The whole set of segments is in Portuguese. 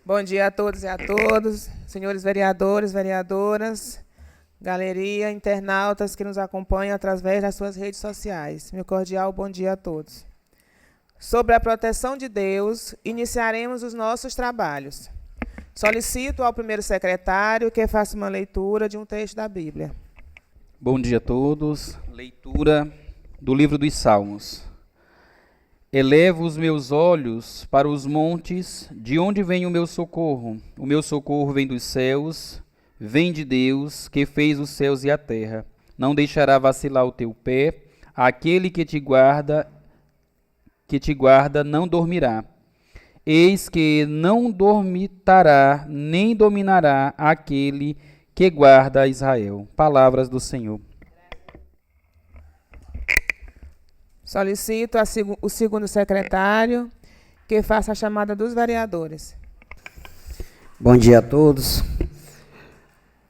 Bom dia a todos e a todas, senhores vereadores, vereadoras, galeria, internautas que nos acompanham através das suas redes sociais. Meu cordial bom dia a todos. Sobre a proteção de Deus, iniciaremos os nossos trabalhos. Solicito ao primeiro secretário que faça uma leitura de um texto da Bíblia. Bom dia a todos. Leitura do livro dos Salmos. Elevo os meus olhos para os montes, de onde vem o meu socorro? O meu socorro vem dos céus, vem de Deus, que fez os céus e a terra. Não deixará vacilar o teu pé, aquele que te guarda não dormirá. Eis que não dormitará, nem dominará aquele que guarda Israel. Palavras do Senhor. Solicito o segundo secretário que faça a chamada dos vereadores. Bom dia a todos.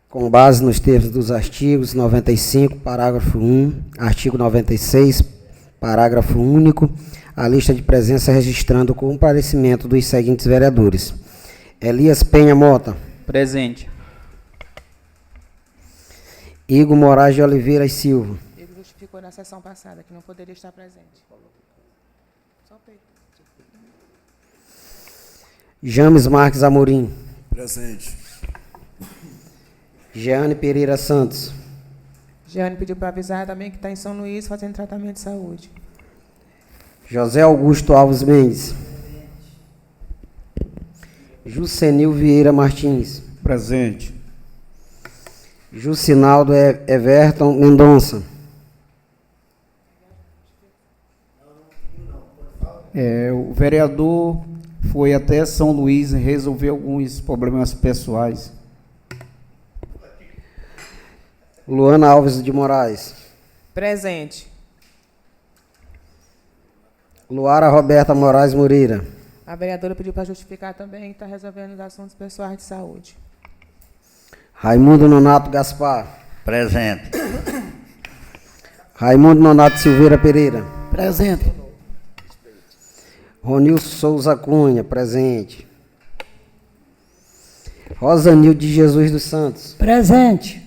Com base nos termos dos artigos 95, parágrafo 1, artigo 96, parágrafo único, a lista de presença registrando o comparecimento dos seguintes vereadores. Elias Penha Mota. Presente. Igor Moraes de Oliveira e Silva. Ele justificou na sessão passada que não poderia estar presente. Só o peito. James Marques Amorim. Presente. Jeane Pereira Santos. Jeane pediu para avisar também que está em São Luís fazendo tratamento de saúde. José Augusto Alves Mendes. Jucenil Vieira Martins. Presente. Jucinaldo Everton Mendonça. O vereador foi até São Luís resolver alguns problemas pessoais. Luana Alves de Moraes. Presente. Luara Roberta Moraes Moreira. A vereadora pediu para justificar também que está resolvendo os assuntos pessoais de saúde. Raimundo Nonato Gaspar. Presente. Raimundo Nonato Silveira Pereira. Presente. Ronilson Souza Cunha, presente. Rosanildo de Jesus dos Santos. Presente.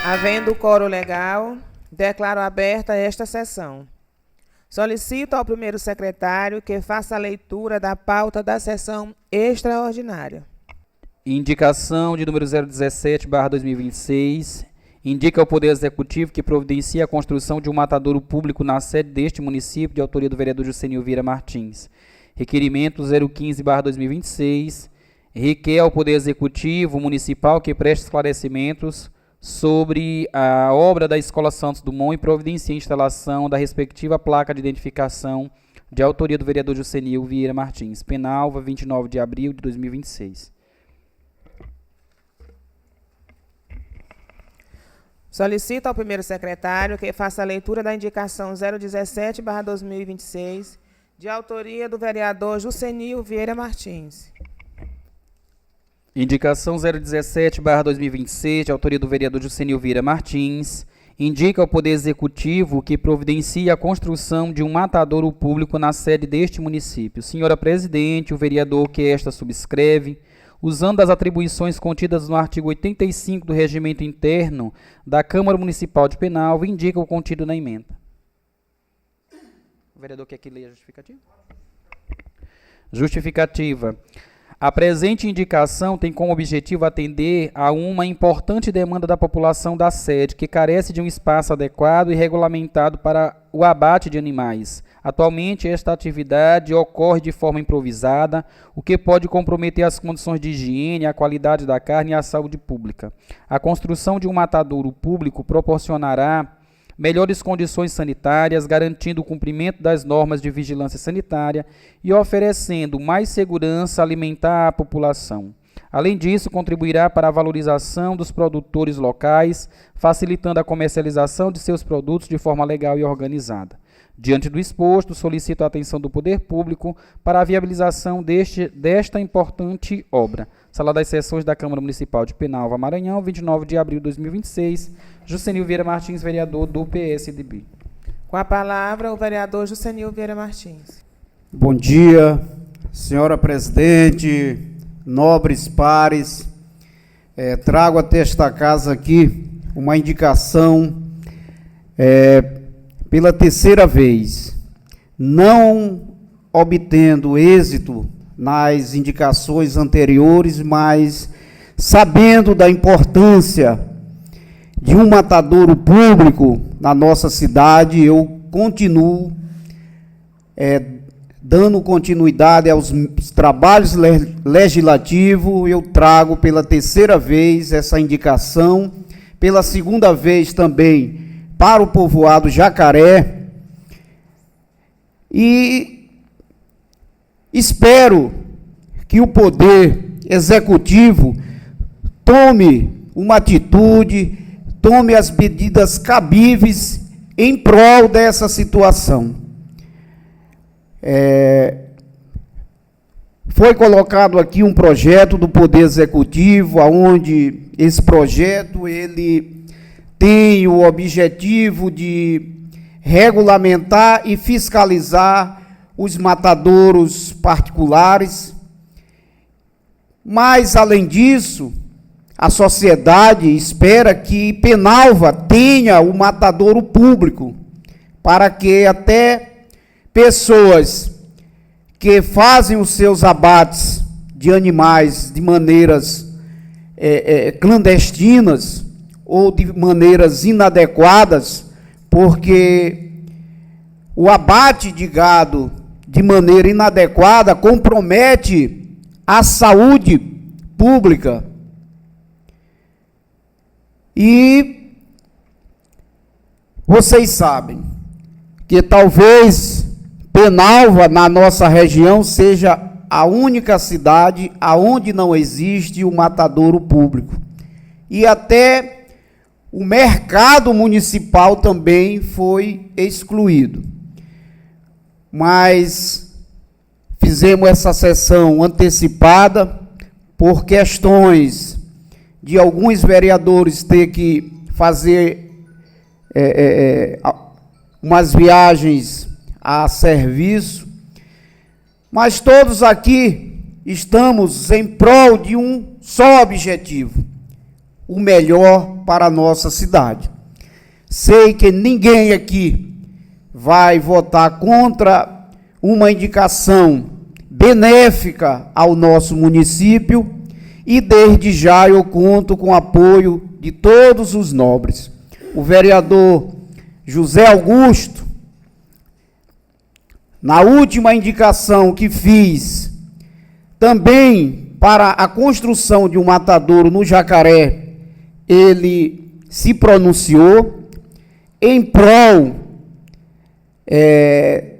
Havendo quórum legal, declaro aberta esta sessão. Solicito ao primeiro secretário que faça a leitura da pauta da sessão extraordinária. Indicação de número 017/2026. Indica ao Poder Executivo que providencie a construção de um matadouro público na sede deste município, de autoria do vereador Jucenil Vieira Martins. Requerimento 015/2026. Requer ao Poder Executivo Municipal que preste esclarecimentos sobre a obra da Escola Santos Dumont e providencie a instalação da respectiva placa de identificação de autoria do vereador Jucenil Vieira Martins. Penalva, 29 de abril de 2026. Solicito ao primeiro secretário que faça a leitura da indicação 017/2026, de autoria do vereador Jucenil Vieira Martins. Indicação 017/2026, de autoria do vereador Jucenil Vieira Martins, indica ao Poder Executivo que providencie a construção de um matadouro público na sede deste município. Senhora Presidente, o vereador que esta subscreve, usando as atribuições contidas no artigo 85 do Regimento Interno da Câmara Municipal de Penalva, indica o contido na emenda. O vereador quer que leia a justificativa? Justificativa. A presente indicação tem como objetivo atender a uma importante demanda da população da sede, que carece de um espaço adequado e regulamentado para o abate de animais. Atualmente, esta atividade ocorre de forma improvisada, o que pode comprometer as condições de higiene, a qualidade da carne e a saúde pública. A construção de um matadouro público proporcionará melhores condições sanitárias, garantindo o cumprimento das normas de vigilância sanitária e oferecendo mais segurança alimentar à população. Além disso, contribuirá para a valorização dos produtores locais, facilitando a comercialização de seus produtos de forma legal e organizada. Diante do exposto, solicito a atenção do Poder Público para a viabilização desta importante obra. Sala das Sessões da Câmara Municipal de Penalva, Maranhão, 29 de abril de 2026. Jucenil Vieira Martins, vereador do PSDB. Com a palavra, o vereador Jusenil Vieira Martins. Bom dia, senhora presidente, nobres pares. Trago até esta casa aqui uma indicação pela terceira vez, não obtendo êxito nas indicações anteriores, mas sabendo da importância de um matadouro público na nossa cidade, eu continuo dando continuidade aos trabalhos legislativos. Eu trago pela terceira vez essa indicação, pela segunda vez também para o povoado Jacaré, e espero que o Poder Executivo tome uma atitude, tome as medidas cabíveis em prol dessa situação. Foi colocado aqui um projeto do Poder Executivo, onde esse projeto ele tem o objetivo de regulamentar e fiscalizar os matadouros particulares, mas, além disso, a sociedade espera que Penalva tenha o matadouro público, para que até pessoas que fazem os seus abates de animais de maneiras clandestinas ou de maneiras inadequadas, porque o abate de gado de maneira inadequada compromete a saúde pública. E vocês sabem que talvez Penalva, na nossa região, seja a única cidade aonde não existe o matadouro público. E até o mercado municipal também foi excluído. Mas fizemos essa sessão antecipada por questões de alguns vereadores ter que fazer umas viagens a serviço, mas todos aqui estamos em prol de um só objetivo: o melhor para a nossa cidade. Sei que ninguém aqui vai votar contra uma indicação benéfica ao nosso município, e desde já eu conto com o apoio de todos os nobres. O vereador José Augusto, na última indicação que fiz, também para a construção de um matadouro no Jacaré, ele se pronunciou em prol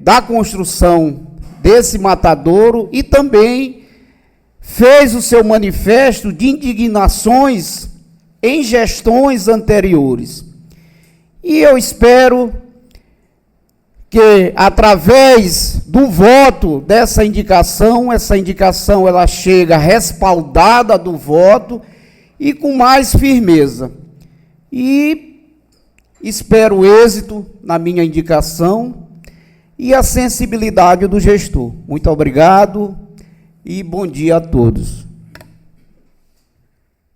da construção desse matadouro e também fez o seu manifesto de indignações em gestões anteriores. E eu espero que, através do voto dessa indicação, essa indicação ela chega respaldada do voto e com mais firmeza. E espero êxito na minha indicação e a sensibilidade do gestor. Muito obrigado e bom dia a todos.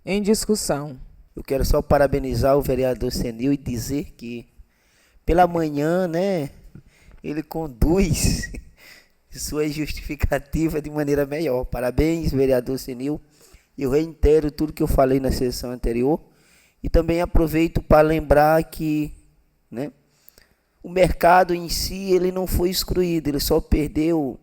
Em discussão. Eu quero só parabenizar o vereador Senil e dizer que, pela manhã, né, ele conduz sua justificativa de maneira melhor. Parabéns, vereador Senil. Eu reitero tudo que eu falei na sessão anterior e também aproveito para lembrar que, né, o mercado em si ele não foi excluído, ele só perdeu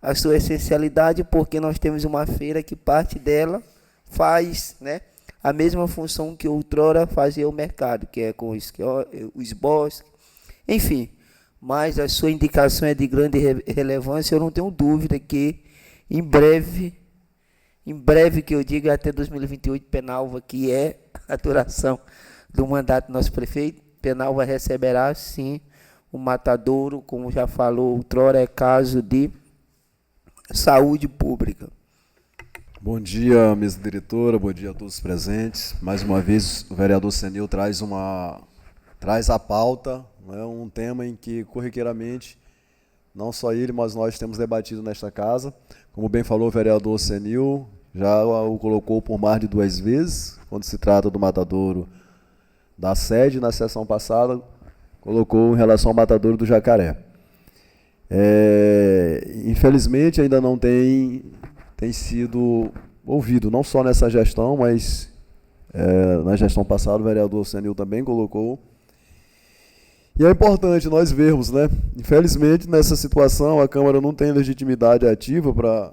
a sua essencialidade porque nós temos uma feira que parte dela faz, né, a mesma função que outrora fazia o mercado, que é com os bosques, enfim. Mas a sua indicação é de grande relevância, eu não tenho dúvida que em breve que eu digo até 2028, Penalva, que é a duração do mandato do nosso prefeito, Penalva receberá sim o matadouro, como já falou outrora, é caso de saúde pública. Bom dia, mesa diretora, bom dia a todos os presentes. Mais uma vez, o vereador Senil traz a pauta, É um tema em que, corriqueiramente, não só ele, mas nós temos debatido nesta casa. Como bem falou o vereador Senil, já o colocou por mais de 2 vezes, quando se trata do matadouro da sede. Na sessão passada, colocou em relação ao matadouro do Jacaré. Infelizmente, ainda não tem sido ouvido, não só nessa gestão, mas na gestão passada o vereador Senil também colocou. E é importante nós vermos, né? Infelizmente, nessa situação, a Câmara não tem legitimidade ativa para...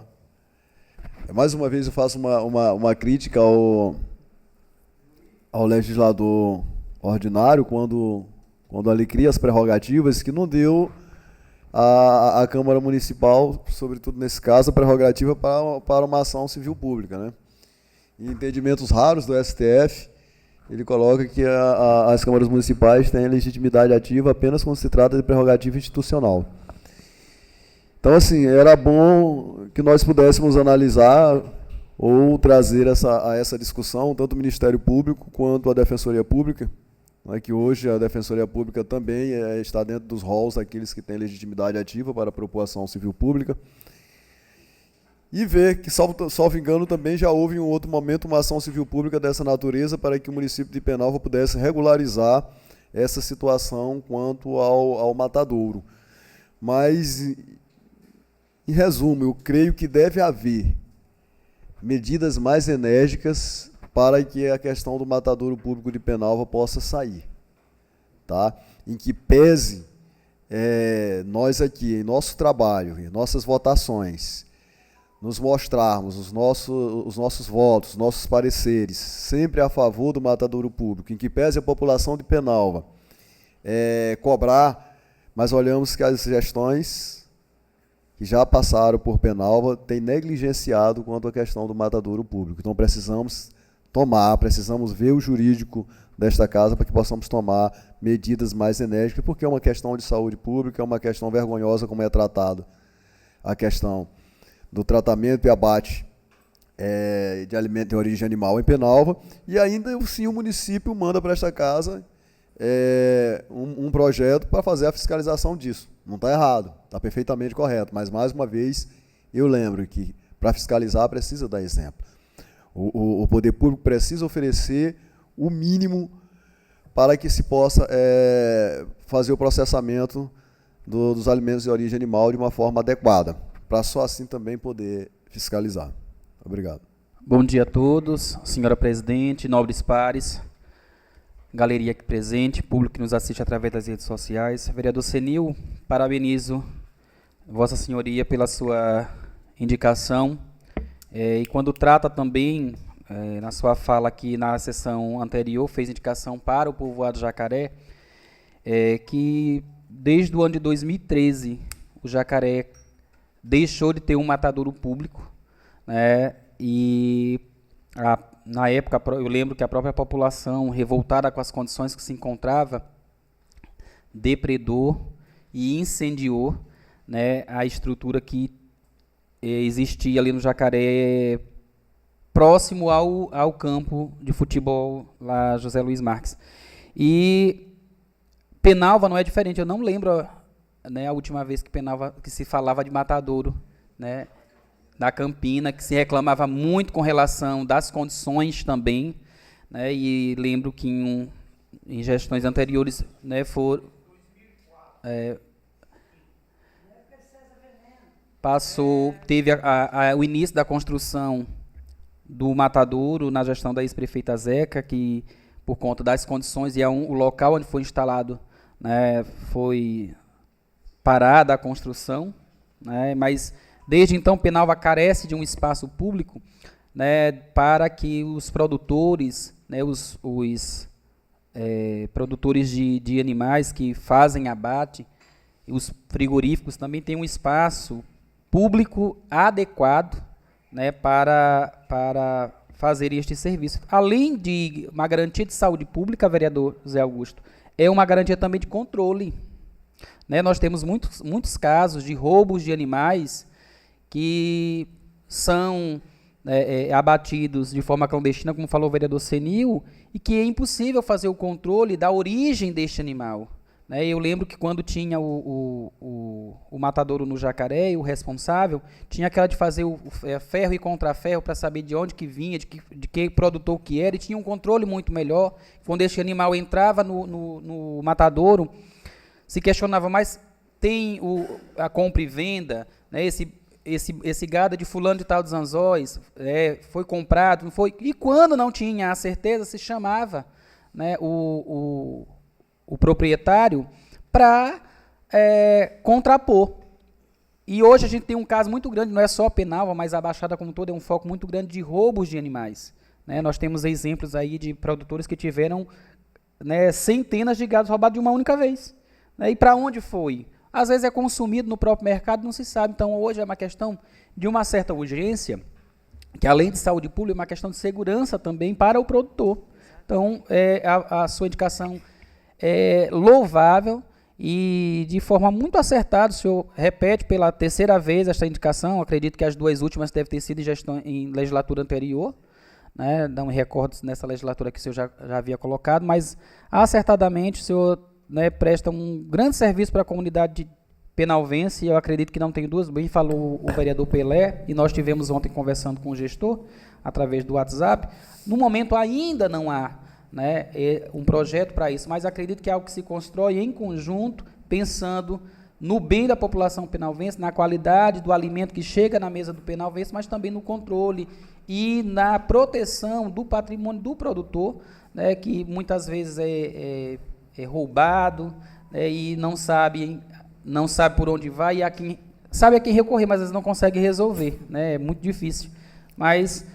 Mais uma vez eu faço uma crítica ao legislador ordinário, quando ele cria as prerrogativas, que não deu à Câmara Municipal, sobretudo nesse caso, a prerrogativa para uma ação civil pública, né? Em entendimentos raros do STF, ele coloca que as câmaras municipais têm legitimidade ativa apenas quando se trata de prerrogativa institucional. Então, assim, era bom que nós pudéssemos analisar ou trazer a essa discussão tanto o Ministério Público quanto a Defensoria Pública, né, que hoje a Defensoria Pública também está dentro dos rolos daqueles que têm legitimidade ativa para a propor ação civil pública. E ver que, salvo engano, também já houve em um outro momento uma ação civil pública dessa natureza para que o município de Penalva pudesse regularizar essa situação quanto ao matadouro. Mas, em resumo, eu creio que deve haver medidas mais enérgicas para que a questão do matadouro público de Penalva possa sair, tá? Em que pese nós aqui, em nosso trabalho, em nossas votações, nos mostrarmos os nossos votos, os nossos pareceres, sempre a favor do matadouro público, em que pese a população de Penalva cobrar, mas olhamos que as gestões que já passaram por Penalva têm negligenciado quanto à questão do matadouro público. Então precisamos ver o jurídico desta casa para que possamos tomar medidas mais enérgicas, porque é uma questão de saúde pública, é uma questão vergonhosa como é tratado a questão do tratamento e abate de alimento de origem animal em Penalva, e ainda sim o município manda para esta casa um projeto para fazer a fiscalização disso. Não está errado, está perfeitamente correto, mas mais uma vez eu lembro que para fiscalizar precisa dar exemplo. O poder público precisa oferecer o mínimo para que se possa fazer o processamento dos alimentos de origem animal de uma forma adequada, para só assim também poder fiscalizar. Obrigado. Bom dia a todos, senhora presidente, nobres pares, galeria aqui presente, público que nos assiste através das redes sociais. Vereador Senil, parabenizo Vossa Senhoria pela sua indicação, e quando trata também, na sua fala aqui na sessão anterior, fez indicação para o povoado Jacaré, que desde o ano de 2013 o Jacaré deixou de ter um matadouro público, né, e na época eu lembro que a própria população, revoltada com as condições que se encontrava, depredou e incendiou, né, a estrutura que existia ali no Jacaré, próximo ao campo de futebol lá José Luiz Marques. E Penalva não é diferente, eu não lembro, né, a última vez que se falava de matadouro, né, da Campina, que se reclamava muito com relação das condições também, né, e lembro que em gestões anteriores, né, teve o início da construção do matadouro na gestão da ex-prefeita Zeca, que por conta das condições e o local onde foi instalado, né, foi parada a construção, né, mas desde então Penalva carece de um espaço público, né, para que os produtores, né, os produtores de animais que fazem abate, os frigoríficos também têm um espaço público adequado, né, para fazer este serviço. Além de uma garantia de saúde pública, vereador Zé Augusto, é uma garantia também de controle. Né, nós temos muitos casos de roubos de animais que são abatidos de forma clandestina, como falou o vereador Senil, e que é impossível fazer o controle da origem deste animal. né? Eu lembro que quando tinha o matadouro no Jacaré, o responsável, tinha aquela de fazer ferro e contraferro para saber de onde que vinha, de que produtor que era, e tinha um controle muito melhor. Quando esse animal entrava no matadouro, se questionava, mas tem a compra e venda, né? Esse gado de fulano de tal dos Anzóis, foi comprado, não foi? E quando não tinha a certeza, se chamava, né, o proprietário para contrapor. E hoje a gente tem um caso muito grande, não é só a Penalva, mas a Baixada como todo é um foco muito grande de roubos de animais, né? Nós temos exemplos aí de produtores que tiveram, né, centenas de gados roubados de uma única vez, né? E para onde foi? Às vezes é consumido no próprio mercado, não se sabe. Então, hoje é uma questão de uma certa urgência, que além de saúde pública, é uma questão de segurança também para o produtor. Então, a sua indicação é louvável e de forma muito acertada. O senhor repete pela terceira vez esta indicação. Acredito que as duas últimas devem ter sido em legislatura anterior, né? Não me recordo nessa legislatura que o senhor já havia colocado, mas acertadamente o senhor, né, presta um grande serviço para a comunidade penalvense. Eu acredito que não tem dúvidas. Bem falou o vereador Pelé, e nós tivemos ontem conversando com o gestor através do WhatsApp. No momento ainda não há, né, um projeto para isso, mas acredito que é algo que se constrói em conjunto, pensando no bem da população penalvense, na qualidade do alimento que chega na mesa do penalvense, mas também no controle e na proteção do patrimônio do produtor, né, que muitas vezes é roubado, né, e não sabe por onde vai, e sabe a quem recorrer, mas às vezes não consegue resolver, né? É muito difícil. Mas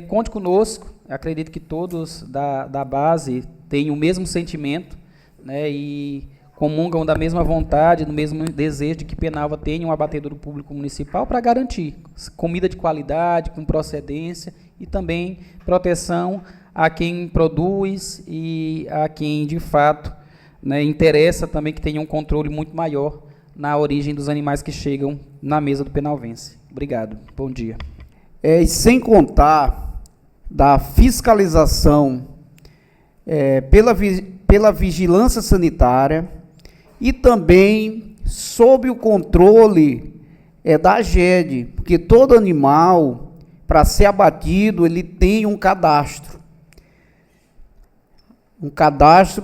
conte conosco. Acredito que todos da base têm o mesmo sentimento, né, e comungam da mesma vontade, do mesmo desejo de que Penalva tenha um abatedouro público municipal para garantir comida de qualidade, com procedência, e também proteção a quem produz e a quem, de fato, né, interessa também que tenha um controle muito maior na origem dos animais que chegam na mesa do penalvense. Obrigado. Bom dia. E sem contar da fiscalização pela vigilância sanitária e também sob o controle da AGED, porque todo animal, para ser abatido, ele tem um cadastro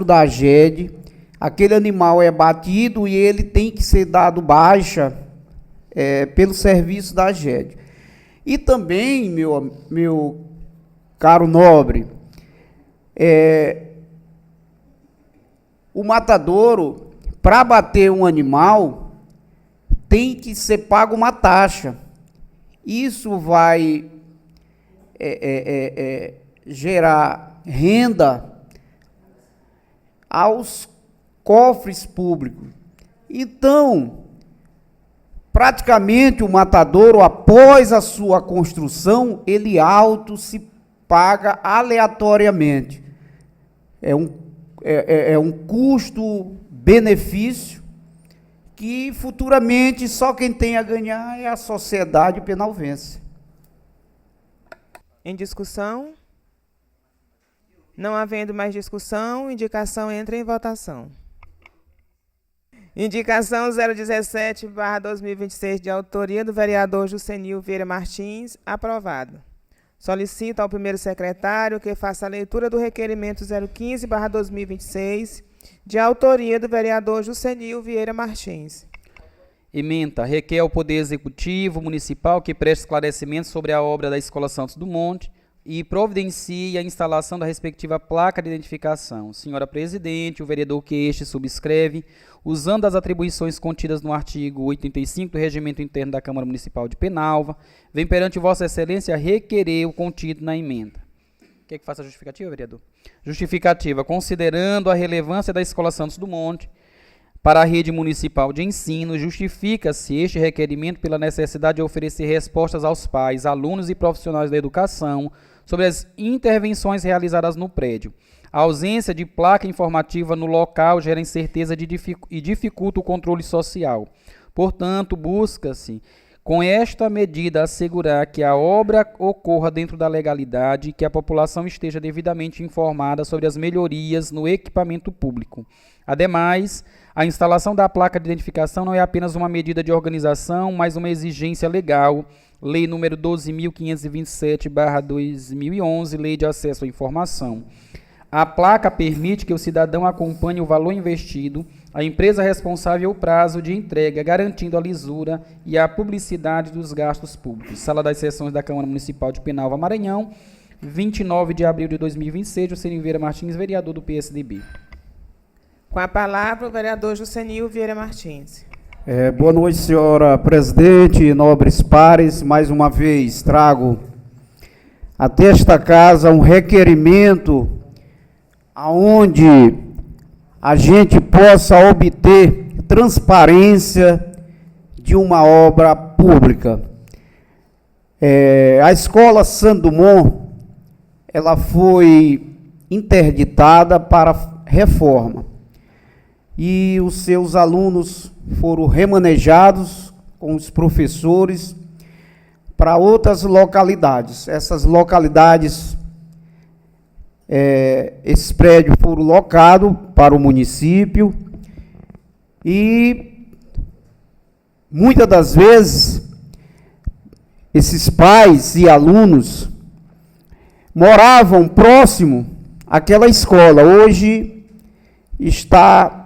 da AGED. Aquele animal é batido e ele tem que ser dado baixa pelo serviço da AGED. E também, meu caro nobre, o matadouro, para abater um animal, tem que ser pago uma taxa. Isso vai gerar renda aos cofres públicos. Então, praticamente o matadouro, após a sua construção, ele se paga aleatoriamente. É um custo-benefício que futuramente só quem tem a ganhar é a sociedade penalvense. Em discussão? Não havendo mais discussão, indicação entra em votação. Indicação 017/2026, de autoria do vereador Jusenil Vieira Martins, aprovado. Solicito ao primeiro secretário que faça a leitura do requerimento 015/2026, de autoria do vereador Jusenil Vieira Martins. Ementa, requer ao Poder Executivo Municipal que preste esclarecimentos sobre a obra da Escola Santos Dumont e providencie a instalação da respectiva placa de identificação. Senhora Presidente, o vereador que este subscreve, usando as atribuições contidas no artigo 85 do Regimento Interno da Câmara Municipal de Penalva, vem perante Vossa Excelência requerer o contido na emenda. Quer que faça a justificativa, vereador? Justificativa. Considerando a relevância da Escola Santos Dumont para a rede municipal de ensino, justifica-se este requerimento pela necessidade de oferecer respostas aos pais, alunos e profissionais da educação sobre as intervenções realizadas no prédio. A ausência de placa informativa no local gera incerteza e dificulta o controle social. Portanto, busca-se Com esta medida, assegurar que a obra ocorra dentro da legalidade e que a população esteja devidamente informada sobre as melhorias no equipamento público. Ademais, a instalação da placa de identificação não é apenas uma medida de organização, mas uma exigência legal. Lei número 12.527/2011, Lei de Acesso à Informação. A placa permite que o cidadão acompanhe o valor investido, a empresa responsável o prazo de entrega, garantindo a lisura e a publicidade dos gastos públicos. Sala das Sessões da Câmara Municipal de Penalva, Maranhão, 29 de abril de 2026, Juscelino Vieira Martins, vereador do PSDB. Com a palavra, o vereador Juscelino Vieira Martins. Boa noite, senhora presidente, nobres pares. Mais uma vez trago até esta casa um requerimento aonde a gente possa obter transparência de uma obra pública. A escola Santo Dumont, ela foi interditada para reforma e os seus alunos foram remanejados com os professores para outras localidades. Essas localidades, esses prédios foram locados para o município e muitas das vezes esses pais e alunos moravam próximo àquela escola. Hoje está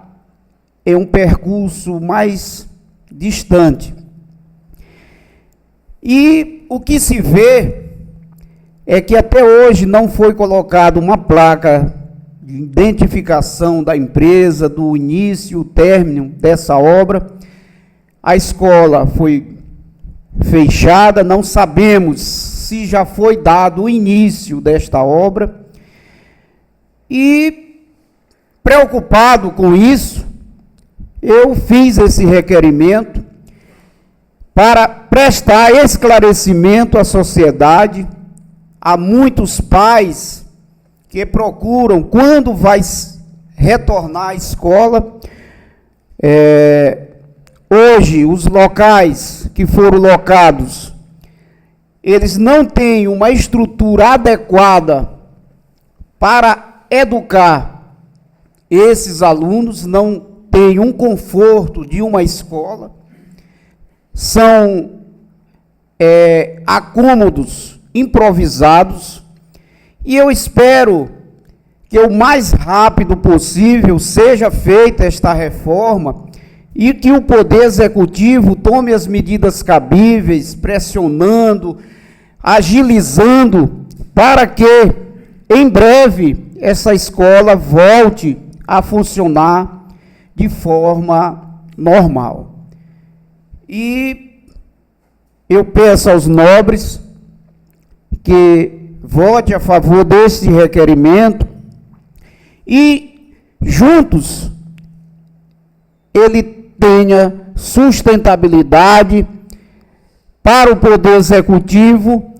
em um percurso mais distante. E o que se vê é que até hoje não foi colocada uma placa de identificação da empresa, do início, término dessa obra. A escola foi fechada, não sabemos se já foi dado o início desta obra. E, preocupado com isso, eu fiz esse requerimento para prestar esclarecimento à sociedade. Há muitos pais que procuram, quando vai retornar à escola, hoje os locais que foram locados, eles não têm uma estrutura adequada para educar esses alunos, não têm um conforto de uma escola, são acômodos improvisados, e eu espero que o mais rápido possível seja feita esta reforma e que o Poder Executivo tome as medidas cabíveis, pressionando, agilizando, para que, em breve, essa escola volte a funcionar de forma normal. E eu peço aos nobres que vote a favor desse requerimento e, juntos, ele tenha sustentabilidade para o Poder Executivo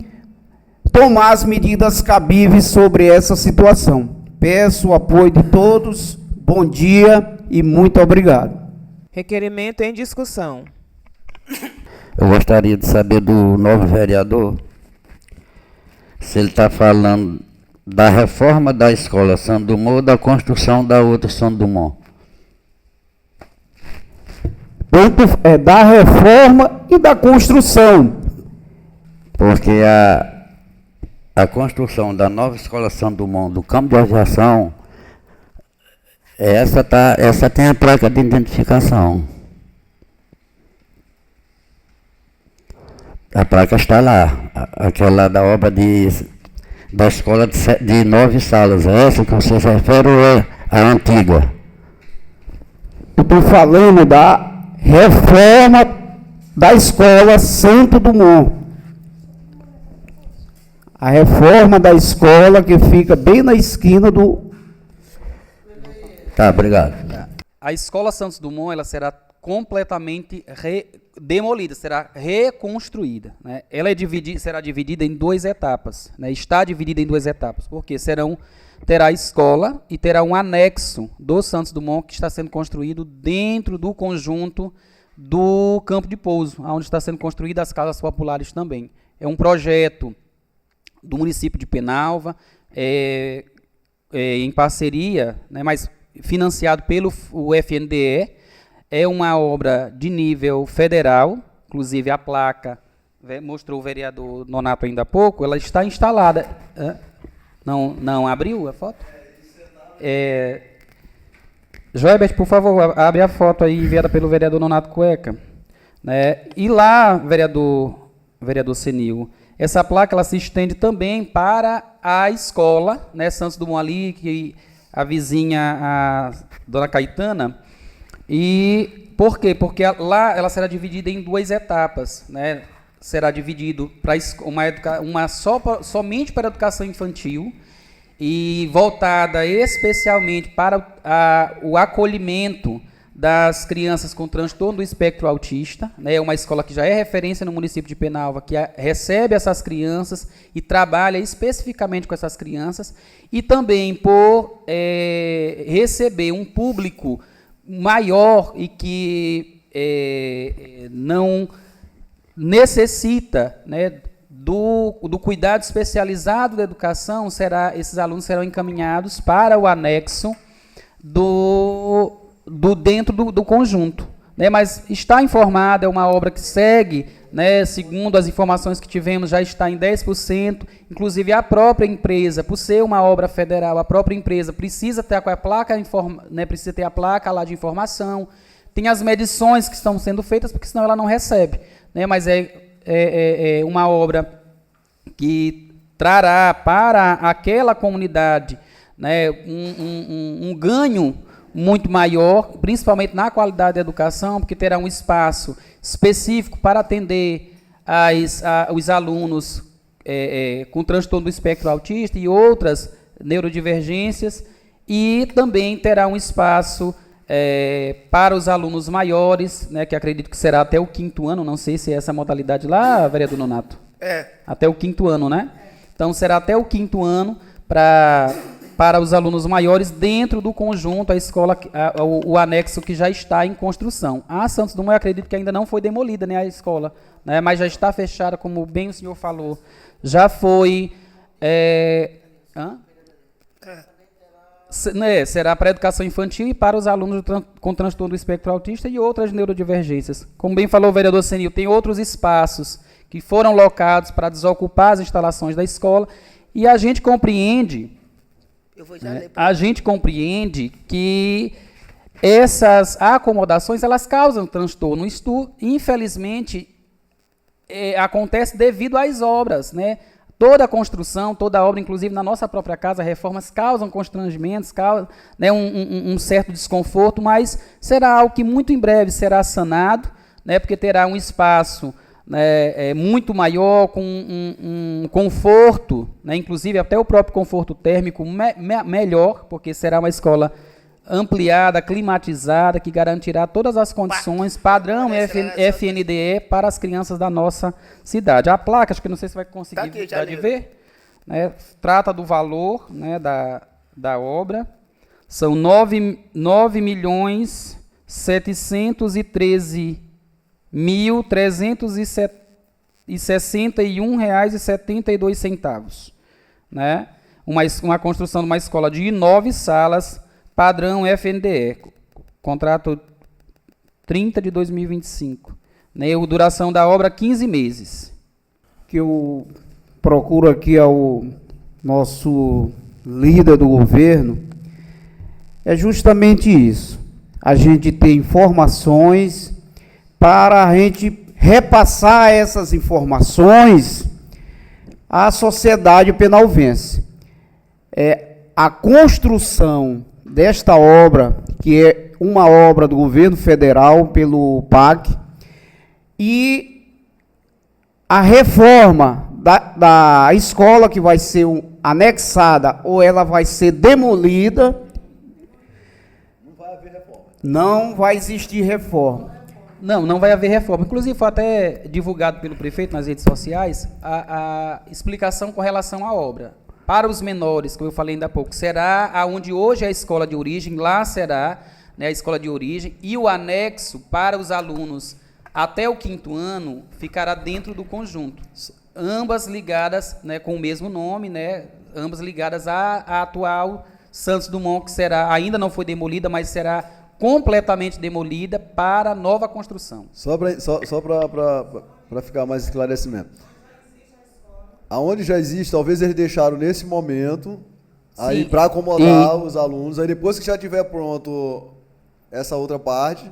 tomar as medidas cabíveis sobre essa situação. Peço o apoio de todos, bom dia e muito obrigado. Requerimento em discussão. Eu gostaria de saber do novo vereador se ele está falando da reforma da escola Santo Dumont ou da construção da outra Santo Dumont. Tanto da reforma e da construção. Porque a construção da nova escola Santo Dumont do campo de aviação, essa tem a placa de identificação. A placa está lá, aquela da obra da escola de 9 salas. É essa que você se refere ou é a antiga? Eu estou falando da reforma da escola Santo Dumont. A reforma da escola que fica bem na esquina do... Tá, obrigado. A escola Santos Dumont, ela será completamente demolida, será reconstruída, né? Ela será dividida em 2 etapas, né? Está dividida em 2 etapas, porque terá a escola e terá um anexo do Santos Dumont que está sendo construído dentro do conjunto do campo de pouso, onde está sendo construídas as casas populares também. É um projeto do município de Penalva, em parceria, né, mas financiado pelo FNDE. É uma obra de nível federal, inclusive a placa, mostrou o vereador Nonato ainda há pouco, ela está instalada. Não abriu a foto? Joibert, por favor, abre a foto aí enviada pelo vereador Nonato Cueca. Né? E lá, vereador Senil, essa placa ela se estende também para a escola, né, Santos Dumont ali, que a vizinha, a dona Caetana. E por quê? Porque lá ela será dividida em 2 etapas, né? Será dividido para somente para a educação infantil e voltada especialmente para o acolhimento das crianças com transtorno do espectro autista, né? É uma escola que já é referência no município de Penalva, que recebe essas crianças e trabalha especificamente com essas crianças, e também por receber um público maior e que não necessita, né, do cuidado especializado da educação, esses alunos serão encaminhados para o anexo dentro do conjunto. Né, mas está informada, é uma obra que segue, né, segundo as informações que tivemos, já está em 10%, inclusive a própria empresa, por ser uma obra federal, a própria empresa precisa ter a placa, né, precisa ter a placa lá de informação, tem as medições que estão sendo feitas, porque senão ela não recebe. Né, mas é uma obra que trará para aquela comunidade, né, um ganho muito maior, principalmente na qualidade da educação, porque terá um espaço específico para atender os alunos com transtorno do espectro autista e outras neurodivergências, e também terá um espaço para os alunos maiores, né, que acredito que será até o 5º ano, não sei se é essa modalidade lá, vereador Nonato. Até o 5º ano, né? Então, será até o 5º ano para os alunos maiores dentro do conjunto, a escola, o anexo que já está em construção. A Santos Dumont, eu acredito que ainda não foi demolida, né, a escola, né, mas já está fechada, como bem o senhor falou. Já foi... será para a educação infantil e para os alunos com transtorno do espectro autista e outras neurodivergências. Como bem falou o vereador Senil, tem outros espaços que foram locados para desocupar as instalações da escola, e a gente compreende, que essas acomodações elas causam transtorno. Isto, infelizmente, acontece devido às obras, né? Toda a construção, toda a obra, inclusive na nossa própria casa, reformas causam constrangimentos, causam, né, um certo desconforto, mas será algo que muito em breve será sanado, né, porque terá um espaço, né, muito maior, com um conforto, né, inclusive até o próprio conforto térmico melhor, porque será uma escola ampliada, climatizada, que garantirá todas as condições, padrão FNDE para as crianças da nossa cidade. A placa, acho que não sei se vai conseguir ver, né, trata do valor, né, da obra, são 9.313.361,72 R$, né? Uma construção de uma escola de 9 salas, padrão FNDE, contrato 30 de 2025. Né, a duração da obra, 15 meses. Que eu procuro aqui ao nosso líder do governo é justamente isso. A gente ter informações para a gente repassar essas informações à sociedade penalvense. A construção desta obra, que é uma obra do governo federal pelo PAC, e a reforma da escola, que vai ser anexada ou ela vai ser demolida. Não vai haver reforma. Não vai existir reforma. Não vai haver reforma. Inclusive, foi até divulgado pelo prefeito nas redes sociais a explicação com relação à obra. Para os menores, como eu falei ainda há pouco, será aonde hoje é a escola de origem, lá será, né, a escola de origem, e o anexo para os alunos até o 5º ano ficará dentro do conjunto. Ambas ligadas, né, com o mesmo nome, né, ambas ligadas à atual Santos Dumont, que será, ainda não foi demolida, mas será completamente demolida para nova construção. Só para ficar mais esclarecimento. Aonde já existe, talvez eles deixaram nesse momento, aí para acomodar os alunos, aí depois que já tiver pronto essa outra parte,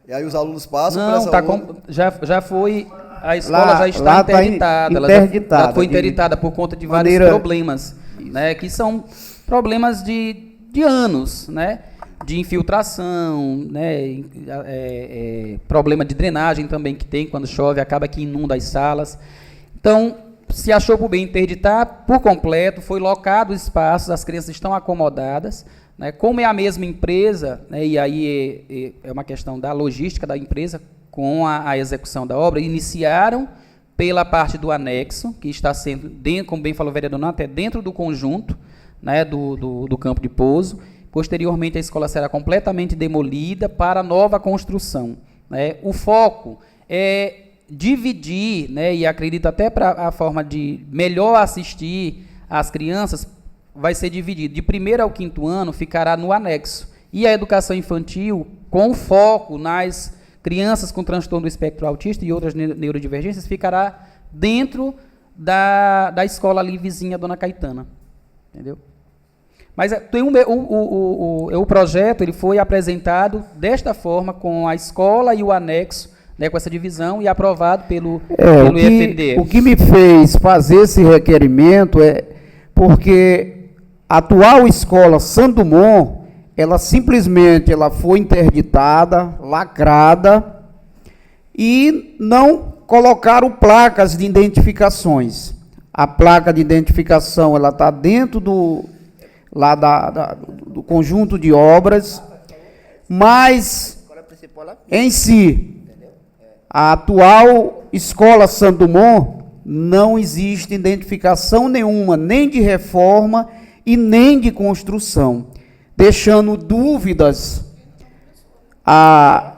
e aí os alunos passam para essa outra... Já foi, a escola já está interditada, ela já foi interditada por conta de vários problemas, né, que são problemas de anos, né, de infiltração, né, problema de drenagem também que tem, quando chove, acaba que inunda as salas. Então, se achou por bem interditar por completo, foi locado os espaços, as crianças estão acomodadas, né, como é a mesma empresa, né, e aí é uma questão da logística da empresa com a execução da obra, iniciaram pela parte do anexo, que está sendo, como bem falou o vereador Nato, dentro do conjunto, né, do campo de pouso. Posteriormente, a escola será completamente demolida para nova construção, né. O foco é dividir, né, e acredito até para a forma de melhor assistir as crianças, vai ser dividido. De 1º ao 5º ano ficará no anexo. E a educação infantil, com foco nas crianças com transtorno do espectro autista e outras neurodivergências, ficará dentro da escola ali vizinha, Dona Caetana. Entendeu? Mas tem o projeto ele foi apresentado desta forma, com a escola e o anexo, né, com essa divisão, e aprovado pelo IFNDE. O que me fez fazer esse requerimento é porque a atual escola Santos Dumont, ela simplesmente foi interditada, lacrada, e não colocaram placas de identificações. A placa de identificação ela está dentro do conjunto de obras, mas em si, a atual escola Santos Dumont não existe identificação nenhuma, nem de reforma e nem de construção, deixando dúvidas à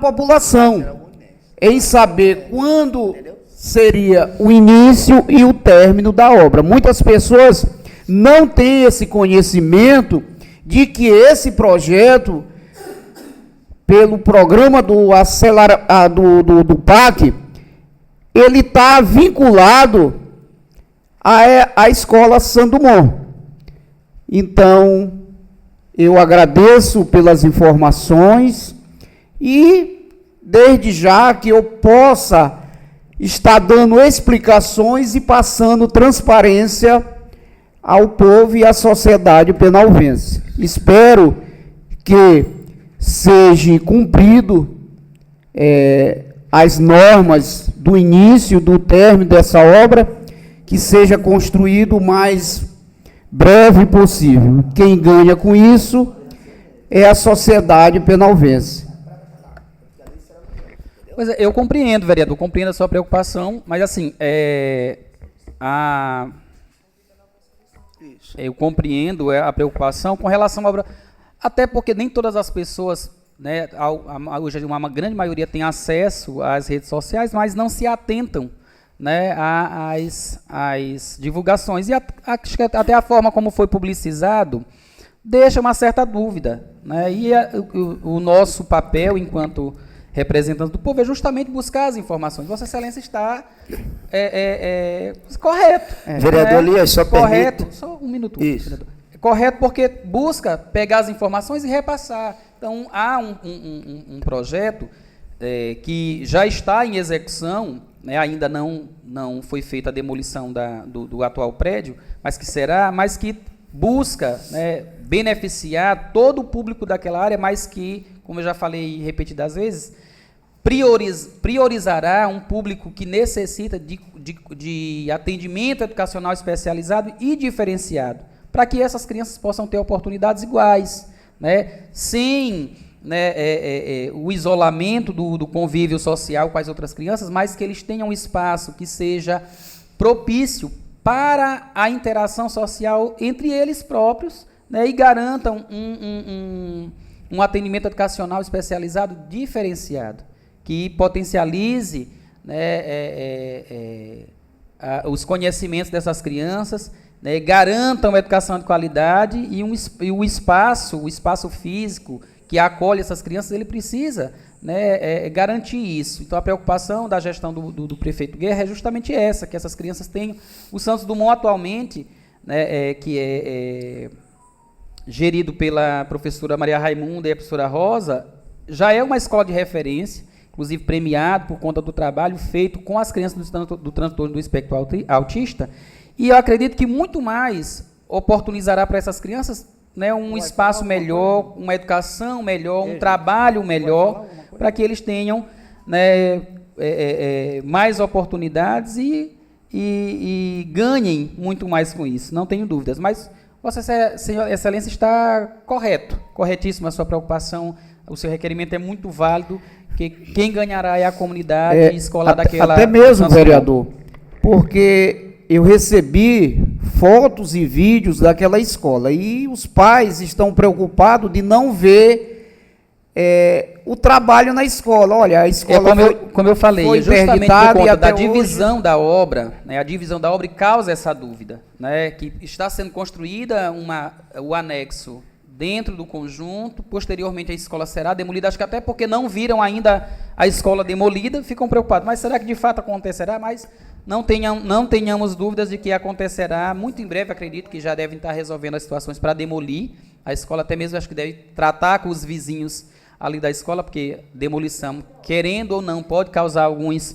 população em saber quando seria o início e o término da obra. Muitas pessoas não têm esse conhecimento de que esse projeto, pelo programa do PAC, ele está vinculado à escola Santos Dumont. Então, eu agradeço pelas informações e, desde já, que eu possa estar dando explicações e passando transparência ao povo e à sociedade penalvense. Espero que seja cumprido as normas do início, do término dessa obra, que seja construído o mais breve possível. Quem ganha com isso é a sociedade penalvense. Pois é, eu compreendo, vereador, compreendo a sua preocupação, mas assim, eu compreendo a preocupação com relação à obra, até porque nem todas as pessoas, né, hoje uma grande maioria tem acesso às redes sociais, mas não se atentam, né, às divulgações, e acho que até a forma como foi publicizado deixa uma certa dúvida, né, e o nosso papel enquanto representantes do povo é justamente buscar as informações. Vossa Excelência está correto. Vereador Elias, só correto. permite... Só um minuto. Isso. Vereador. É correto porque busca pegar as informações e repassar. Então, há um projeto que já está em execução, né, ainda não foi feita a demolição do atual prédio, mas que busca, né, beneficiar todo o público daquela área, mas que, como eu já falei repetidas vezes, priorizará um público que necessita de atendimento educacional especializado e diferenciado, para que essas crianças possam ter oportunidades iguais, né, sem, né, o isolamento do convívio social com as outras crianças, mas que eles tenham um espaço que seja propício para a interação social entre eles próprios, né, e garantam um atendimento educacional especializado diferenciado, que potencialize, né, os conhecimentos dessas crianças, né, garantam a educação de qualidade e o espaço físico que acolhe essas crianças, ele precisa, né, garantir isso. Então, a preocupação da gestão do prefeito Guerra é justamente essa, que essas crianças tenham. O Santos Dumont, atualmente, né, que é gerido pela professora Maria Raimunda e a professora Rosa, já é uma escola de referência, inclusive premiado por conta do trabalho feito com as crianças do transtorno do espectro autista, e eu acredito que muito mais oportunizará para essas crianças, né, um espaço melhor, uma educação melhor, um trabalho melhor, para que eles tenham, né, mais oportunidades e ganhem muito mais com isso, não tenho dúvidas. Mas Vossa Excelência está corretíssima a sua preocupação, o seu requerimento é muito válido, que quem ganhará é a comunidade escolar daquela... Até mesmo, vereador, porque eu recebi fotos e vídeos daquela escola e os pais estão preocupados de não ver o trabalho na escola. Olha, a escola como eu falei, foi justamente por conta da hoje... divisão da obra, né, a divisão da obra causa essa dúvida, né, que está sendo construída o anexo dentro do conjunto, posteriormente a escola será demolida, acho que até porque não viram ainda a escola demolida, ficam preocupados, mas será que de fato acontecerá? Mas não tenhamos dúvidas de que acontecerá, muito em breve, acredito que já devem estar resolvendo as situações para demolir a escola, até mesmo acho que deve tratar com os vizinhos ali da escola, porque demolição, querendo ou não, pode causar alguns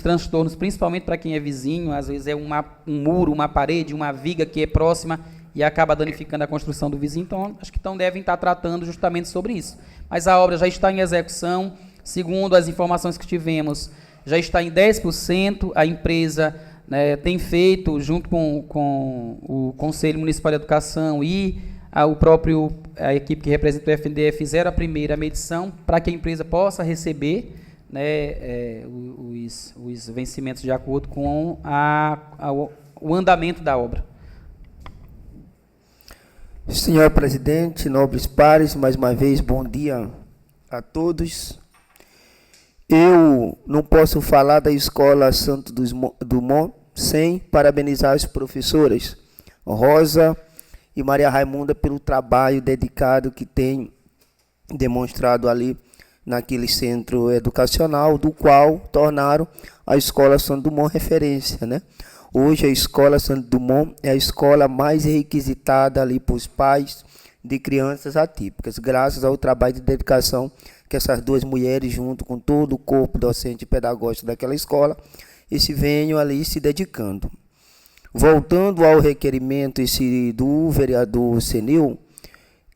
transtornos, principalmente para quem é vizinho, às vezes é um muro, uma parede, uma viga que é próxima e acaba danificando a construção do vizinho, então acho que devem estar tratando justamente sobre isso. Mas a obra já está em execução, segundo as informações que tivemos, já está em 10%, a empresa, né, tem feito, junto com o Conselho Municipal de Educação e a equipe que representa o FNDE, fizeram a primeira medição para que a empresa possa receber, né, os vencimentos de acordo com o andamento da obra. Senhor presidente, nobres pares, mais uma vez, bom dia a todos. Eu não posso falar da Escola Santos Dumont sem parabenizar as professoras Rosa e Maria Raimunda pelo trabalho dedicado que têm demonstrado ali naquele centro educacional, do qual tornaram a Escola Santos Dumont referência, né? Hoje a Escola Santos Dumont é a escola mais requisitada ali para os pais de crianças atípicas, graças ao trabalho de dedicação que essas duas mulheres, junto com todo o corpo docente e pedagógico daquela escola, venham ali se dedicando. Voltando ao requerimento do vereador Senil,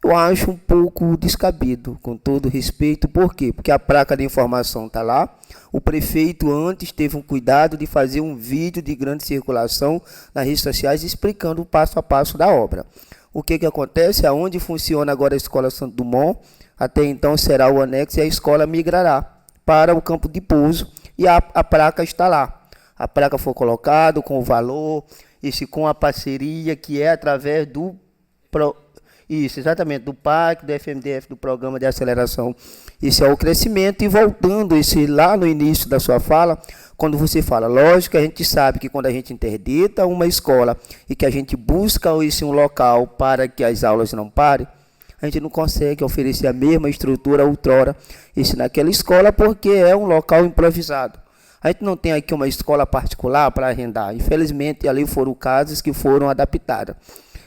eu acho um pouco descabido, com todo respeito. Por quê? Porque a placa de informação está lá. O prefeito antes teve um cuidado de fazer um vídeo de grande circulação nas redes sociais explicando o passo a passo da obra. O que acontece? Aonde funciona agora a Escola Santos Dumont, até então será o anexo e a escola migrará para o campo de pouso e a placa está lá. A placa foi colocada com o valor, com a parceria que é através do... Isso, exatamente, do PAC, do FMDF, do Programa de Aceleração. Esse é o crescimento. E voltando lá no início da sua fala, quando você fala, lógico, a gente sabe que quando a gente interdita uma escola e que a gente busca um local para que as aulas não parem, a gente não consegue oferecer a mesma estrutura outrora naquela escola, porque é um local improvisado. A gente não tem aqui uma escola particular para arrendar. Infelizmente, ali foram casos que foram adaptados.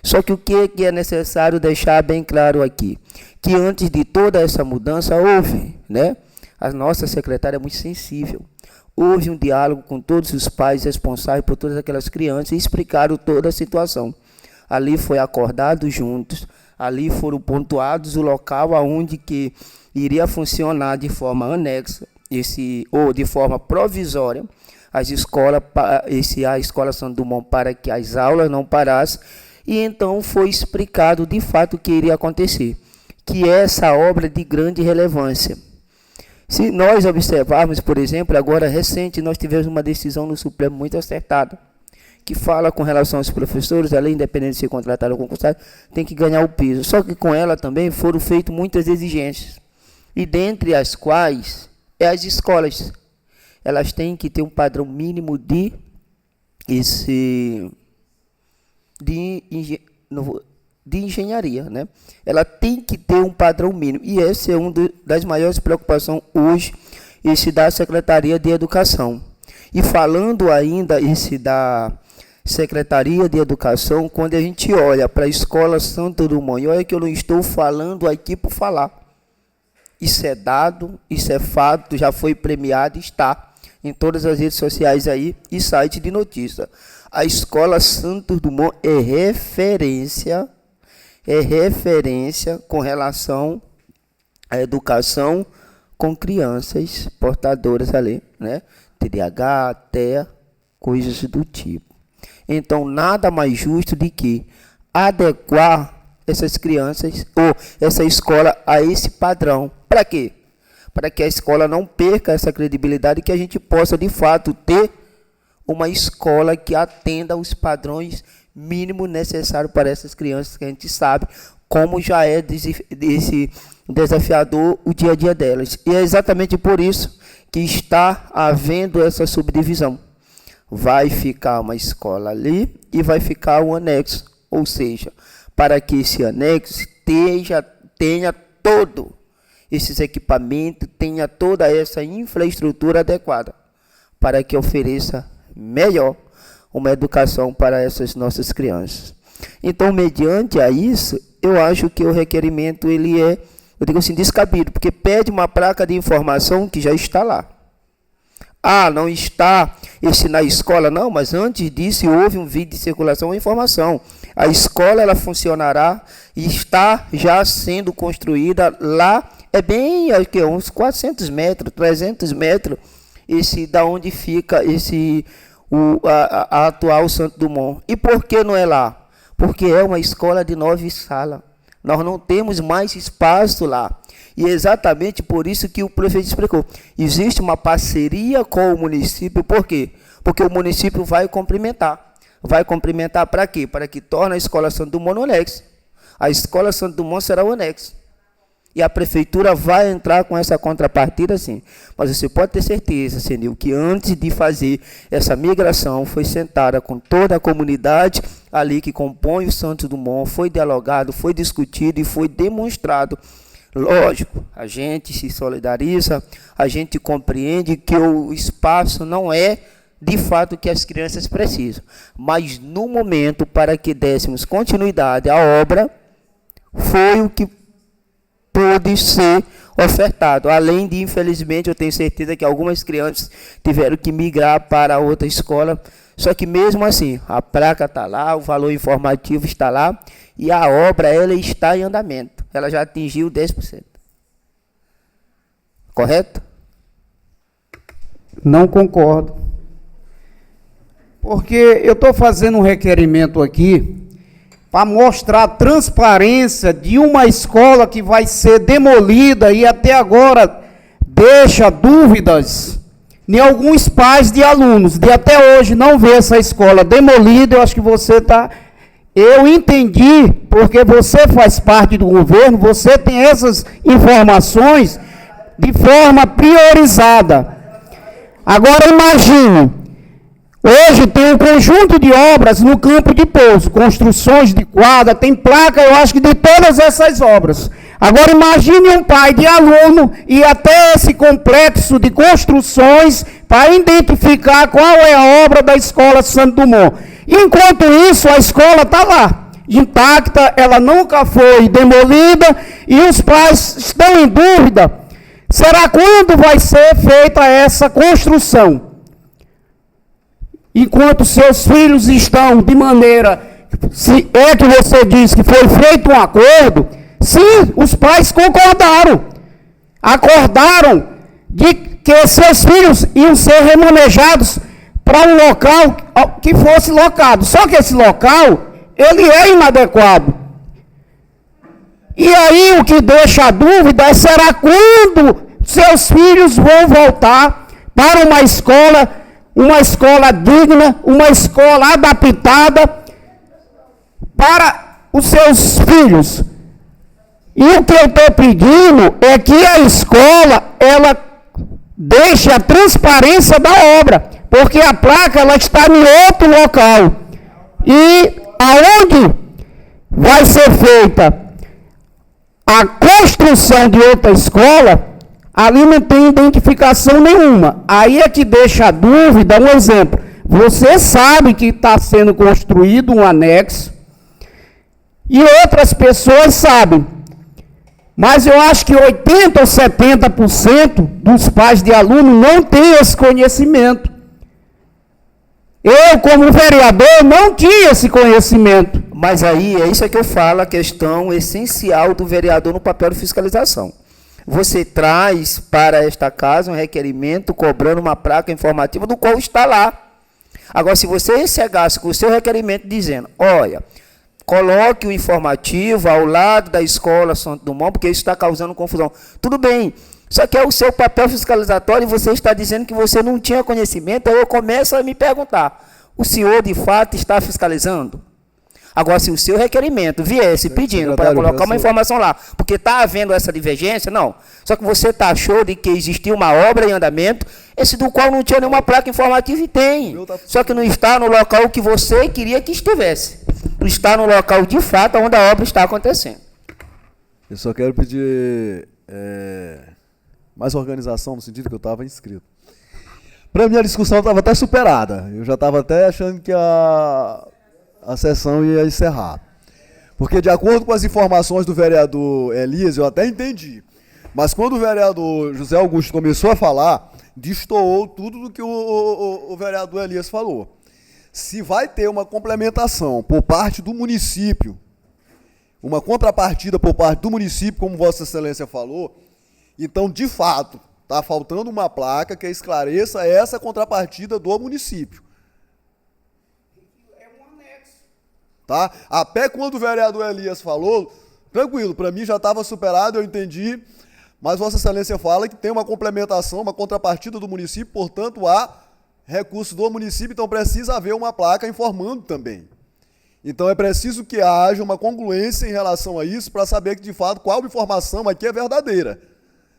Só que o que é necessário deixar bem claro aqui? Que antes de toda essa mudança houve, né? A nossa secretária é muito sensível. Houve um diálogo com todos os pais responsáveis por todas aquelas crianças e explicaram toda a situação. Ali foi acordado juntos, ali foram pontuados o local aonde que iria funcionar de forma anexa, ou de forma provisória, a Escola Santos Dumont, para que as aulas não parassem. E então foi explicado de fato o que iria acontecer, que é essa obra de grande relevância. Se nós observarmos, por exemplo, agora recente, nós tivemos uma decisão no Supremo muito acertada, que fala com relação aos professores, além independente de ser contratado ou concursado, tem que ganhar o piso. Só que com ela também foram feitas muitas exigências, e dentre as quais as escolas. Elas têm que ter um padrão mínimo de engenharia, né? Ela tem que ter um padrão mínimo, e essa é uma das maiores preocupações hoje, esse da Secretaria de Educação. E falando ainda esse da Secretaria de Educação, quando a gente olha para a Escola Santo Dumont, e olha que eu não estou falando aqui por falar, isso é dado, isso é fato, já foi premiado, está em todas as redes sociais aí e site de notícia. A Escola Santos Dumont é referência com relação à educação com crianças portadoras ali, né? TDAH, TEA, coisas do tipo. Então, nada mais justo do que adequar essas crianças ou essa escola a esse padrão. Para quê? Para que a escola não perca essa credibilidade e que a gente possa, de fato, ter uma escola que atenda aos padrões mínimos necessários para essas crianças, que a gente sabe como já é desafiador o dia a dia delas. E é exatamente por isso que está havendo essa subdivisão. Vai ficar uma escola ali e vai ficar um anexo, ou seja, para que esse anexo tenha todo esses equipamentos, tenha toda essa infraestrutura adequada, para que ofereça melhor uma educação para essas nossas crianças. Então, mediante a isso, eu acho que o requerimento ele é, eu digo assim, descabido, porque pede uma placa de informação que já está lá. Ah, não está esse na escola, não, mas antes disso houve um vídeo de circulação ou informação. A escola ela funcionará e está já sendo construída lá, é bem aqui, uns 400 metros, 300 metros, da onde fica a atual Santo Dumont. E por que não é lá? Porque é uma escola de 9 salas. Nós não temos mais espaço lá. E é exatamente por isso que o prefeito explicou. Existe uma parceria com o município. Por quê? Porque o município vai complementar. Vai complementar para quê? Para que torne a Escola Santo Dumont no anexo. A Escola Santo Dumont será o anexo. E a prefeitura vai entrar com essa contrapartida, sim. Mas você pode ter certeza, Senil, que antes de fazer essa migração, foi sentada com toda a comunidade ali que compõe o Santos Dumont, foi dialogado, foi discutido e foi demonstrado. Lógico, a gente se solidariza, a gente compreende que o espaço não é de fato o que as crianças precisam. Mas no momento, para que dessemos continuidade à obra, foi o que pôde ser ofertado. Além de, infelizmente, eu tenho certeza que algumas crianças tiveram que migrar para outra escola. Só que mesmo assim, a placa está lá, o valor informativo está lá e a obra ela está em andamento. Ela já atingiu 10%. Correto? Não concordo. Porque eu estou fazendo um requerimento aqui para mostrar a transparência de uma escola que vai ser demolida e até agora deixa dúvidas em alguns pais de alunos, de até hoje não ver essa escola demolida. Eu acho que você está... Eu entendi, porque você faz parte do governo, você tem essas informações de forma priorizada. Agora imagine, hoje tem um conjunto de obras no campo de pouso, construções de quadra, tem placa, eu acho que de todas essas obras. Agora imagine um pai de aluno ir até esse complexo de construções para identificar qual é a obra da Escola Santo Dumont. Enquanto isso, a escola está lá, intacta, ela nunca foi demolida e os pais estão em dúvida, será quando vai ser feita essa construção? Enquanto seus filhos estão de maneira, se é que você diz que foi feito um acordo, sim, os pais acordaram de que seus filhos iam ser remanejados para um local que fosse locado. Só que esse local, ele é inadequado. E aí o que deixa a dúvida é, será quando seus filhos vão voltar para uma escola uma escola digna, uma escola adaptada para os seus filhos. E o que eu estou pedindo é que a escola, ela deixe a transparência da obra, porque a placa, ela está em outro local. E aonde vai ser feita a construção de outra escola, ali não tem identificação nenhuma. Aí é que deixa a dúvida. Um exemplo, você sabe que está sendo construído um anexo, e outras pessoas sabem, mas eu acho que 80% ou 70% dos pais de aluno não têm esse conhecimento. Eu, como vereador, não tinha esse conhecimento. Mas aí, é isso que eu falo, a questão essencial do vereador no papel de fiscalização. Você traz para esta casa um requerimento cobrando uma placa informativa do qual está lá. Agora, se você chegasse com o seu requerimento dizendo, olha, coloque o informativo ao lado da escola Santo Dumont, porque isso está causando confusão. Tudo bem, só que é o seu papel fiscalizatório e você está dizendo que você não tinha conhecimento, aí eu começo a me perguntar, o senhor de fato está fiscalizando? Agora, se o seu requerimento viesse pedindo para colocar uma informação lá, porque está havendo essa divergência, não. Só que você taxou de que existia uma obra em andamento, esse do qual não tinha nenhuma placa informativa e tem. Só que não está no local que você queria que estivesse. Não está no local de fato onde a obra está acontecendo. Eu só quero pedir mais organização, no sentido que eu estava inscrito. Para mim, a discussão estava até superada. Eu já estava até achando que a sessão ia encerrar. Porque, de acordo com as informações do vereador Elias, eu até entendi. Mas quando o vereador José Augusto começou a falar, destoou tudo do que o vereador Elias falou. Se vai ter uma complementação por parte do município, uma contrapartida por parte do município, como Vossa Excelência falou, então, de fato, está faltando uma placa que esclareça essa contrapartida do município. Tá? Até quando o vereador Elias falou, tranquilo, para mim já estava superado, eu entendi, mas Vossa Excelência fala que tem uma complementação, uma contrapartida do município, portanto, há recurso do município, então precisa haver uma placa informando também. Então é preciso que haja uma congruência em relação a isso, para saber que, de fato, qual informação aqui é verdadeira.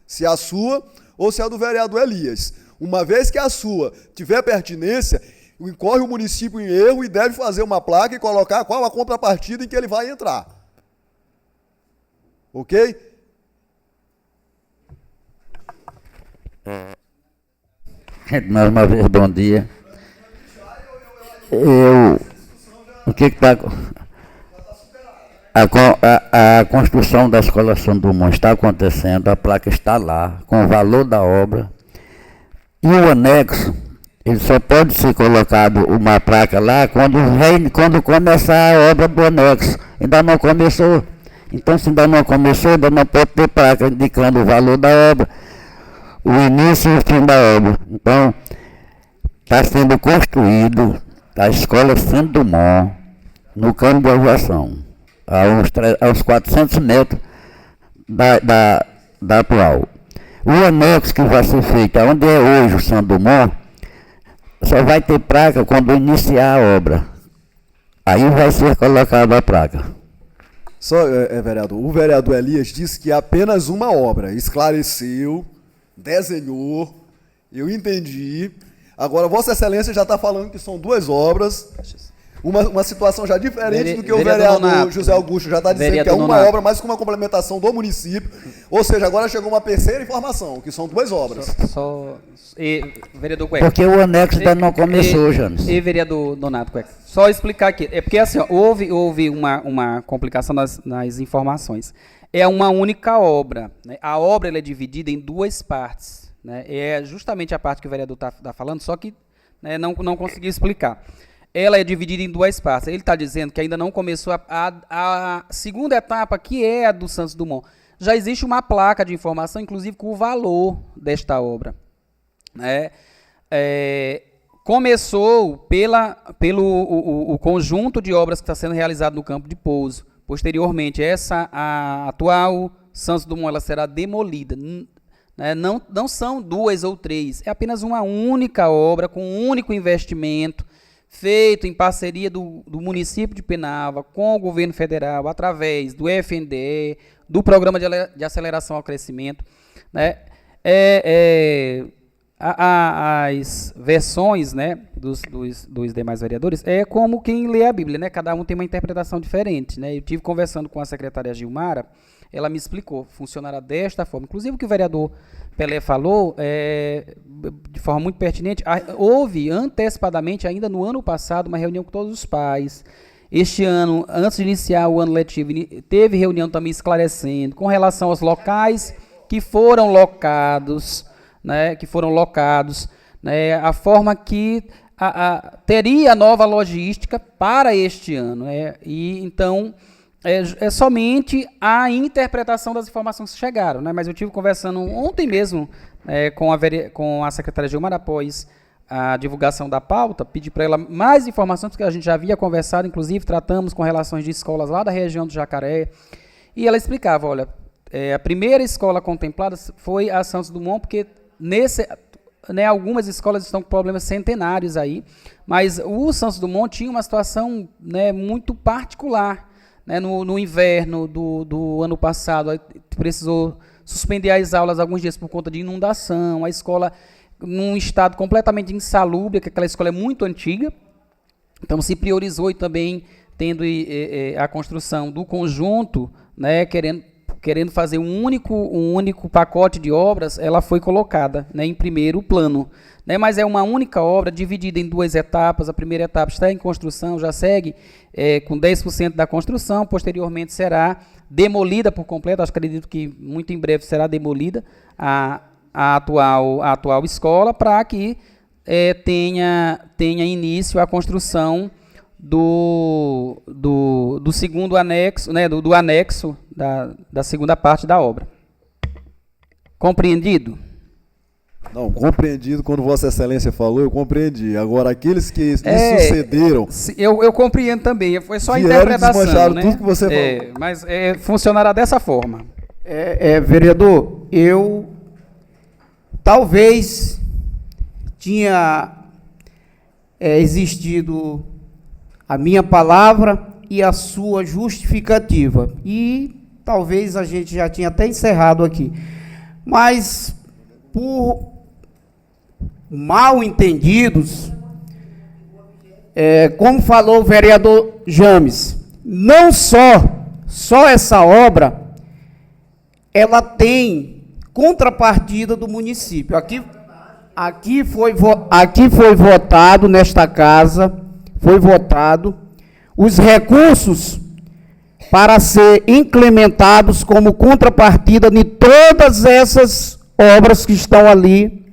Se a sua ou se a do vereador Elias. Uma vez que a sua tiver pertinência, incorre o município em erro e deve fazer uma placa e colocar qual a contrapartida em que ele vai entrar. Ok? Mais uma vez, bom dia. O que está... A construção da Escola Santo Dumont está acontecendo, a placa está lá, com o valor da obra. E o anexo, ele só pode ser colocado uma placa lá quando começar a obra do anexo. Ainda não começou. Então, se ainda não começou, ainda não pode ter placa indicando o valor da obra, o início e o fim da obra. Então, está sendo construído a Escola Santo Dumont no campo de aviação, a uns 400 metros da atual. O anexo que vai ser feito, onde é hoje o Santo Dumont, só vai ter placa quando iniciar a obra. Aí vai ser colocada a placa. Só, vereador, o vereador Elias disse que é apenas uma obra. Esclareceu, desenhou, eu entendi. Agora, Vossa Excelência já está falando que são duas obras. Uma situação já diferente do que o vereador José Augusto já está dizendo que é uma obra, mas com uma complementação do município. Ou seja, agora chegou uma terceira informação, que são duas obras. Vereador Cueca. Porque o anexo ainda não começou, Janes. E vereador Donato Cueca. Só explicar aqui. É porque assim, ó, houve uma complicação nas informações. É uma única obra. Né? A obra ela é dividida em duas partes. Né? É justamente a parte que o vereador está falando, só que né, não consegui explicar. Ela é dividida em duas partes. Ele está dizendo que ainda não começou a segunda etapa, que é a do Santos Dumont. Já existe uma placa de informação, inclusive com o valor desta obra. Né? Começou pelo conjunto de obras que está sendo realizado no campo de pouso. Posteriormente, a atual Santos Dumont ela será demolida. né? Não são 2 ou 3, é apenas uma única obra, com um único investimento, feito em parceria do município de Penalva com o governo federal, através do FNDE, do Programa de Aceleração ao Crescimento, né? As versões, né, dos demais vereadores é como quem lê a Bíblia, né? Cada um tem uma interpretação diferente, né? Eu tive conversando com a secretária Gilmara, ela me explicou, funcionará desta forma. Inclusive o que o vereador Pelé falou, de forma muito pertinente, houve antecipadamente, ainda no ano passado, uma reunião com todos os pais. Este ano, antes de iniciar o ano letivo, teve reunião também esclarecendo com relação aos locais que foram locados, né, né, a forma que teria nova logística para este ano. E então é somente a interpretação das informações que chegaram, né? Mas eu tive conversando ontem mesmo com a secretária Gilmar, após a divulgação da pauta, pedi para ela mais informações, porque a gente já havia conversado, inclusive tratamos com relações de escolas lá da região do Jacaré, e ela explicava, olha, a primeira escola contemplada foi a Santos Dumont, porque algumas escolas estão com problemas centenários aí, mas o Santos Dumont tinha uma situação, né, muito particular, né, no inverno do ano passado, precisou suspender as aulas alguns dias por conta de inundação, a escola num estado completamente insalubre, que aquela escola é muito antiga, então se priorizou e também tendo a construção do conjunto, né, querendo fazer um único pacote de obras, ela foi colocada, né, em primeiro plano, né, mas é uma única obra dividida em 2 etapas. A primeira etapa está em construção, já segue com 10% da construção, posteriormente será demolida por completo, acredito que muito em breve será demolida a atual escola, para que tenha início a construção do segundo anexo, né, do anexo da segunda parte da obra. Compreendido? Não, compreendido, quando Vossa Excelência falou, eu compreendi. Agora, aqueles que lhe sucederam... Eu compreendo também, foi só a vieram interpretação, né? tudo que você falou. Mas funcionará dessa forma. Vereador, eu talvez tinha existido a minha palavra e a sua justificativa, e talvez a gente já tinha até encerrado aqui, mas por mal entendidos, como falou o vereador James, não só essa obra, ela tem contrapartida do município. Aqui foi votado nesta casa, foi votado os recursos para ser implementados como contrapartida de todas essas obras que estão ali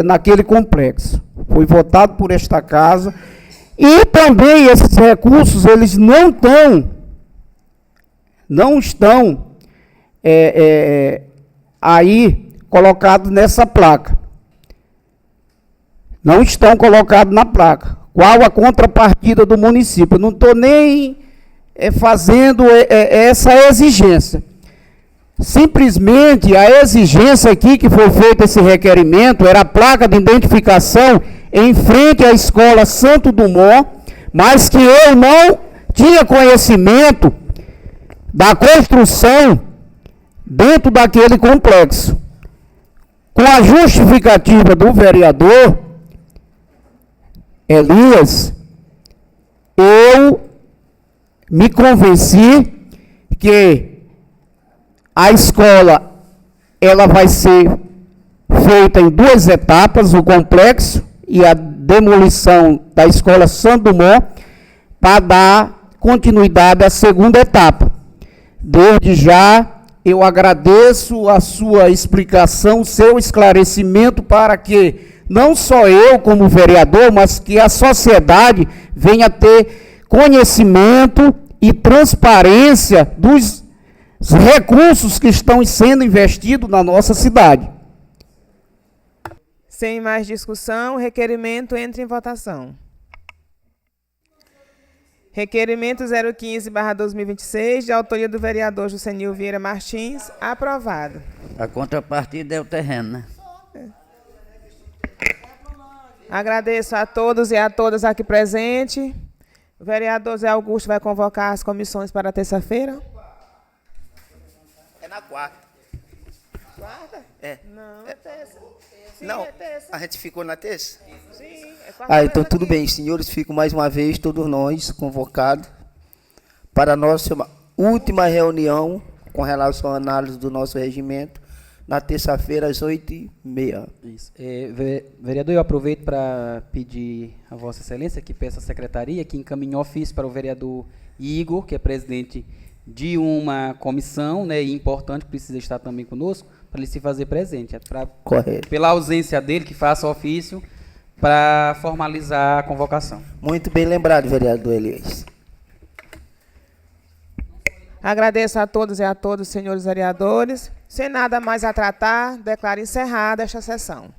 naquele complexo. Foi votado por esta casa, e também esses recursos, eles não estão aí colocados nessa placa. Não estão colocados na placa. Qual a contrapartida do município? Eu não estou nem fazendo essa exigência. Simplesmente a exigência aqui que foi feito esse requerimento era a placa de identificação em frente à escola Santo Dumont, mas que eu não tinha conhecimento da construção dentro daquele complexo. Com a justificativa do vereador Elias, eu me convenci que a escola ela vai ser feita em 2 etapas, o complexo e a demolição da escola Santo Dumont, para dar continuidade à segunda etapa. Desde já, eu agradeço a sua explicação, o seu esclarecimento, para que não só eu como vereador, mas que a sociedade venha ter conhecimento e transparência dos recursos que estão sendo investidos na nossa cidade. Sem mais discussão, o requerimento entra em votação. Requerimento 015/2026, de autoria do vereador Jusenil Vieira Martins, aprovado. A contrapartida é o terreno, né? Agradeço a todos e a todas aqui presentes. O vereador Zé Augusto vai convocar as comissões para terça-feira? É na quarta. Quarta? É. Não, é terça. Sim, Não, é terça. a gente ficou na terça? Sim, é quarta. Ah, então tudo bem, senhores, fico mais uma vez, todos nós, convocados para a nossa última reunião com relação à análise do nosso regimento, na terça-feira, às 8h30. Isso. Vereador, eu aproveito para pedir a Vossa Excelência que peça à Secretaria que encaminhe ofício para o vereador Igor, que é presidente de uma comissão, né, e importante, precisa estar também conosco, para ele se fazer presente. Correto. Pela ausência dele, que faça ofício para formalizar a convocação. Muito bem lembrado, vereador Elias. Agradeço a todos e a todos, senhores vereadores. Sem nada mais a tratar, declaro encerrada esta sessão.